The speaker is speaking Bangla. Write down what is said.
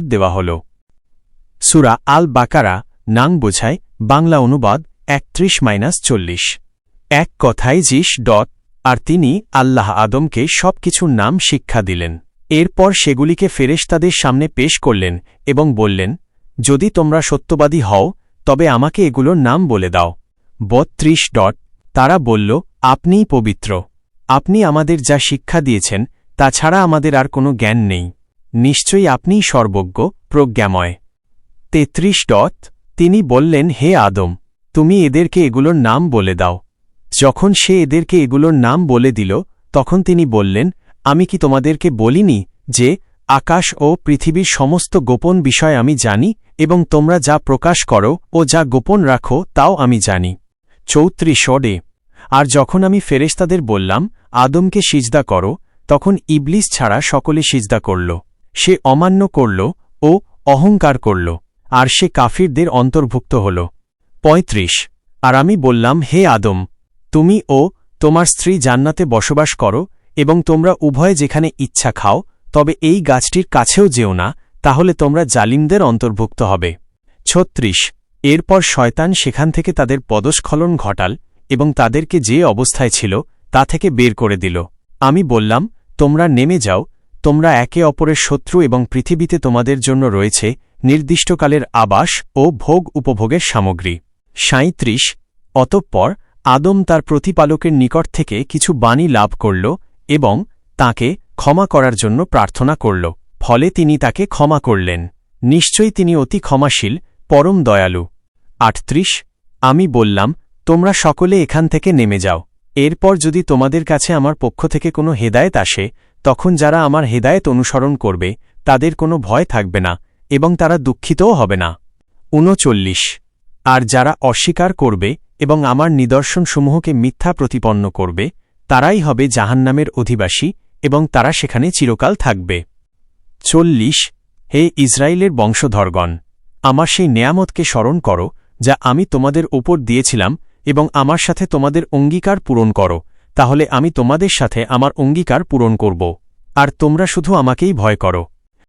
দেওয়া হল। সূরা আল বাকারা নাং বোঝায় বাংলা অনুবাদ 31-40। এক কথায় জিস. আর তিনি আল্লাহ আদমকে সবকিছুর নাম শিক্ষা দিলেন। এরপর সেগুলিকে ফেরেশতাদের সামনে পেশ করলেন এবং বললেন, যদি তোমরা সত্যবাদী হও তবে আমাকে এগুলোর নাম বলে দাও। 32. তারা বলল, আপনিই পবিত্র। আপনি আমাদের যা শিক্ষা দিয়েছেন তা ছাড়া আমাদের আর কোনো জ্ঞান নেই। নিশ্চয়ই আপনিই সর্বজ্ঞ, প্রজ্ঞাময়। 33. তিনি বললেন, হে আদম, তুমি এদেরকে এগুলোর নাম বলে দাও। যখন সে এদেরকে এগুলোর নাম বলে দিল তখন তিনি বললেন, আমি কি তোমাদেরকে বলিনি যে আকাশ ও পৃথিবীর সমস্ত গোপন বিষয় আমি জানি এবং তোমরা যা প্রকাশ করো ও যা গোপন রাখো তাও আমি জানি। 34. আর যখন আমি ফেরেশতাদের বললাম আদমকে সিজদা করো, তখন ইবলিস ছাড়া সকলে সিজদা করল। সে অমান্য করল ও অহংকার করল, আর সে কাফিরদের অন্তর্ভুক্ত হল। 35. আর আমি বললাম, হে আদম, তুমি ও তোমার স্ত্রী জান্নাতে বসবাস করো এবং তোমরা উভয়ে যেখানে ইচ্ছা খাও, তবে এই গাছটির কাছেও যেও না, তাহলে তোমরা জালিমদের অন্তর্ভুক্ত হবে। 36. এরপর শয়তান সেখান থেকে তাদের পদস্খলন ঘটাল এবং তাদেরকে যে অবস্থায় ছিল তা থেকে বের করে দিল। আমি বললাম, তোমরা নেমে যাও, তোমরা একে অপরের শত্রু এবং পৃথিবীতে তোমাদের জন্য রয়েছে নির্দিষ্টকালের আবাস ও ভোগ উপভোগের সামগ্রী। 37. অতঃপর আদম তার প্রতিপালকের নিকট থেকে কিছু বাণী লাভ করল এবং তাকে ক্ষমা করার জন্য প্রার্থনা করল। ফলে তিনি তাকে ক্ষমা করলেন। নিশ্চয়ই তিনি অতি ক্ষমাশীল, পরম দয়ালু। 38. আমি বললাম, তোমরা সকলে এখান থেকে নেমে যাও। এরপর যদি তোমাদের কাছে আমার পক্ষ থেকে কোনো হেদায়েত আসে, তখন যারা আমার হেদায়েত অনুসরণ করবে তাদের কোনো ভয় থাকবে না এবং তারা দুঃখিতও হবে না। 39. আর যারা অস্বীকার করবে এবং আমার নিদর্শনসমূহকে মিথ্যা প্রতিপন্ন করবে, তারাই হবে জাহান্নামের অধিবাসী এবং তারা সেখানে চিরকাল থাকবে। 40. হে ইসরায়েলের বংশধরগণ, আমার সেই নেয়ামতকে স্মরণ করো যা আমি তোমাদের ওপর দিয়েছিলাম এবং আমার সাথে তোমাদের অঙ্গীকার পূরণ করো, তাহলে আমি তোমাদের সাথে আমার অঙ্গীকার পূরণ করব। আর তোমরা শুধু আমাকেই ভয় করো।